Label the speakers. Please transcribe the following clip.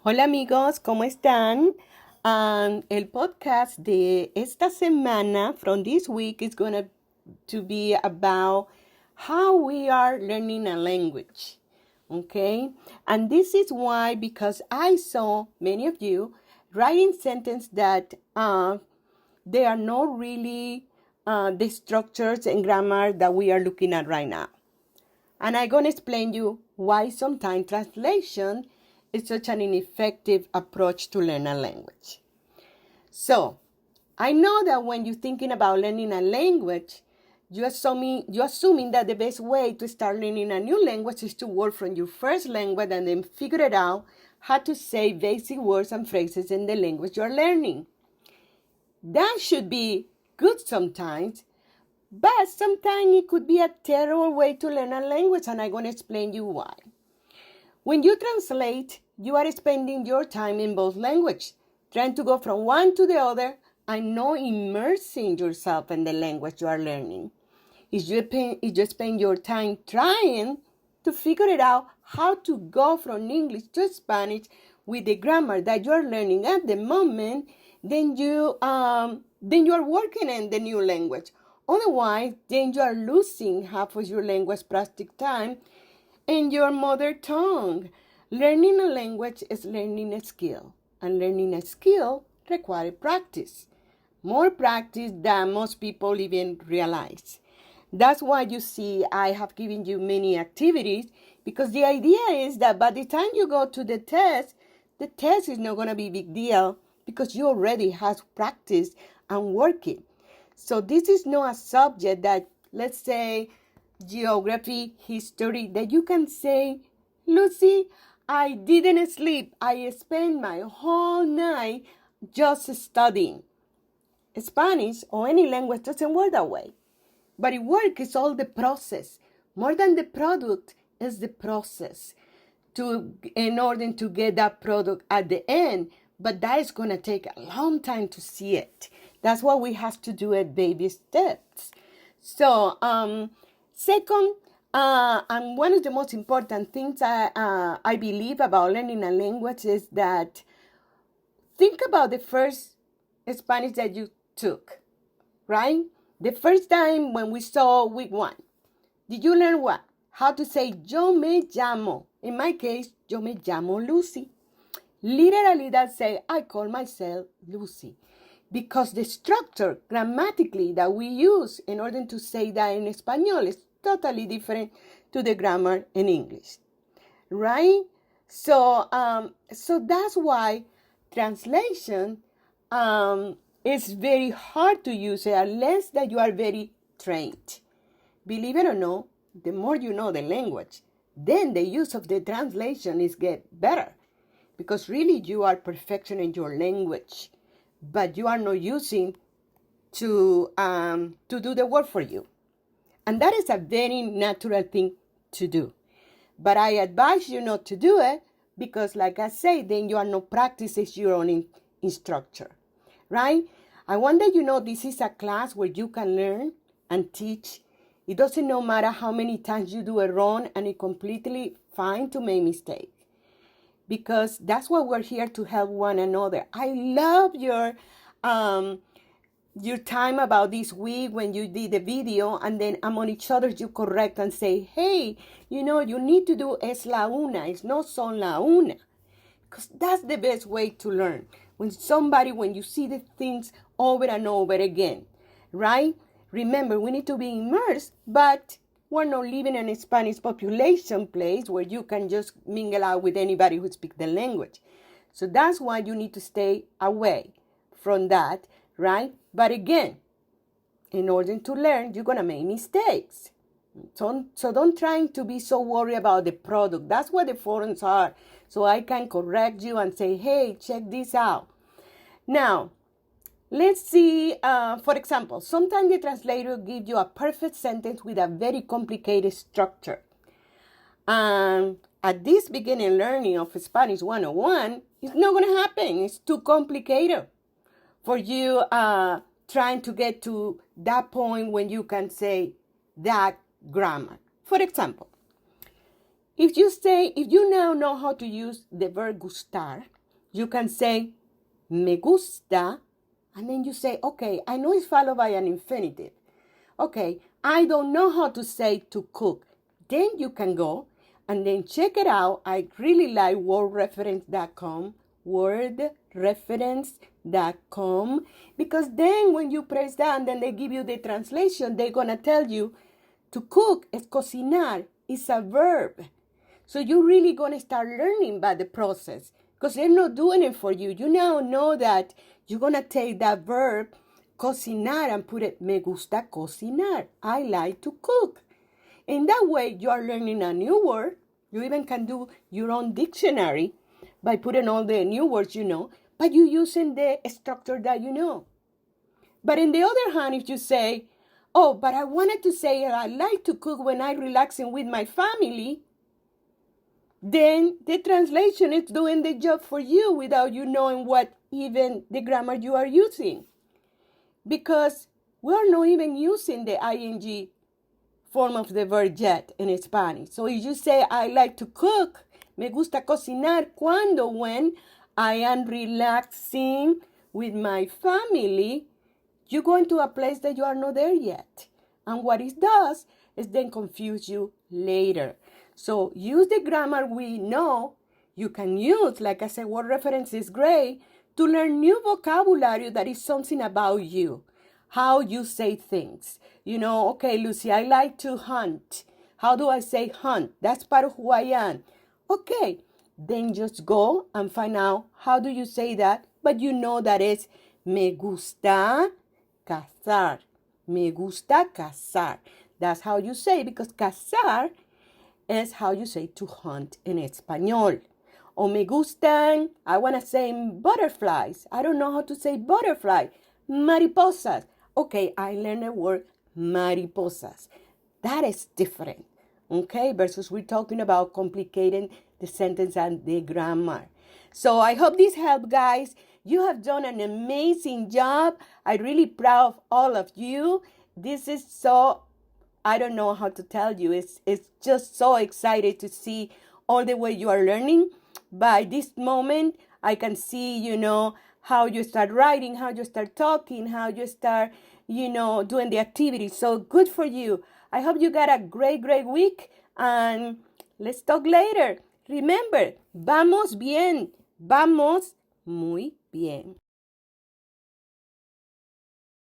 Speaker 1: Hola amigos, ¿cómo están? El podcast de esta semana from this week is going to be about how we are learning a language. Okay? And this is why, because I saw many of you writing sentences that they are not really the structures and grammar that we are looking at right now. And I'm going to explain you why sometimes translation is such an ineffective approach to learn a language. So, I know that when you're thinking about learning a language, you're assuming that the best way to start learning a new language is to work from your first language and then figure it out how to say basic words and phrases in the language you're learning. That should be good sometimes, but sometimes it could be a terrible way to learn a language, and I'm going to explain you why. When you translate, you are spending your time in both languages, trying to go from one to the other and not immersing yourself in the language you are learning. If you spend your time trying to figure it out how to go from English to Spanish with the grammar that you are learning at the moment, then you are working in the new language. Otherwise, then you are losing half of your language practice time in your mother tongue. Learning a language is learning a skill, and learning a skill requires practice. More practice than most people even realize. That's why you see I have given you many activities, because the idea is that by the time you go to the test is not going to be a big deal because you already have practiced and working. So this is not a subject that, let's say, geography, history, that you can say, Lucy, I didn't sleep. I spent my whole night just studying. Spanish or any language doesn't work that way. But it works, it's all the process. More than the product is the process in order to get that product at the end. But that is going to take a long time to see it. That's what we have to do at baby steps. So, second, and one of the most important things I believe about learning a language is that think about the first Spanish that you took, right? The first time when we saw week 1, did you learn what? How to say yo me llamo. In my case, yo me llamo Lucy. Literally that say I call myself Lucy. Because the structure grammatically that we use in order to say that in Espanol is totally different to the grammar in English, right? So that's why translation is very hard to use unless that you are very trained. Believe it or not, the more you know the language, then the use of the translation is get better, because really you are perfection in your language, but you are not using to do the work for you. And that is a very natural thing to do. But I advise you not to do it because, like I say, then you are not practicing your own instructor, right? I want that you know this is a class where you can learn and teach. It doesn't no matter how many times you do it wrong, and it's completely fine to make mistakes, because that's why we're here, to help one another. I love your time about this week when you did the video, and then among each other you correct and say, hey, you need to do es la una, it's not son la una. Because that's the best way to learn. When you see the things over and over again, right? Remember, we need to be immersed, but we're not living in a Spanish population place where you can just mingle out with anybody who speaks the language. So that's why you need to stay away from that, right? But again, in order to learn, you're going to make mistakes. So don't try to be so worried about the product. That's what the forums are. So I can correct you and say, hey, check this out. Now, let's see, for example, sometimes the translator gives you a perfect sentence with a very complicated structure. At this beginning learning of Spanish 101, it's not going to happen. It's too complicated for you trying to get to that point when you can say that grammar. For example, If you now know how to use the verb gustar, you can say me gusta, and then you say, okay, I know it's followed by an infinitive. Okay, I don't know how to say to cook. Then you can go and then check it out. I really like wordreference.com, wordreference.com, because then when you press that and then they give you the translation, they're going to tell you to cook es cocinar, is a verb. So you're really going to start learning by the process because they're not doing it for you. You now know that you're going to take that verb, cocinar, and put it, me gusta cocinar. I like to cook. In that way, you are learning a new word. You even can do your own dictionary by putting all the new words you know, but you're using the structure that you know. But on the other hand, if you say, oh, but I wanted to say I like to cook when I'm relaxing with my family, then the translation is doing the job for you without you knowing what even the grammar you are using. Because we are not even using the ing form of the verb yet in Spanish. So if you say, I like to cook, me gusta cocinar, when I am relaxing with my family, you go into a place that you are not there yet. And what it does is then confuse you later. So use the grammar we know. You can use, like I said, word reference is great to learn new vocabulary that is something about you, how you say things. You know, okay, Lucy, I like to hunt. How do I say hunt? That's part of who I am. Okay, then just go and find out how do you say that, but you know that it's me gusta cazar. Me gusta cazar. That's how you say, because cazar is how you say to hunt in español. O me gustan, I want to say butterflies. I don't know how to say butterfly. Mariposas. Okay, I learned the word mariposas. That is different. Okay, versus we're talking about complicating the sentence and the grammar. So I hope this helped, guys. You have done an amazing job. I'm really proud of all of you. This is so, I don't know how to tell you. It's just so excited to see all the way you are learning. By this moment, I can see, how you start writing, how you start talking, how you start, doing the activities. So good for you. I hope you got a great, great week. And let's talk later. Remember, vamos bien. Vamos muy bien.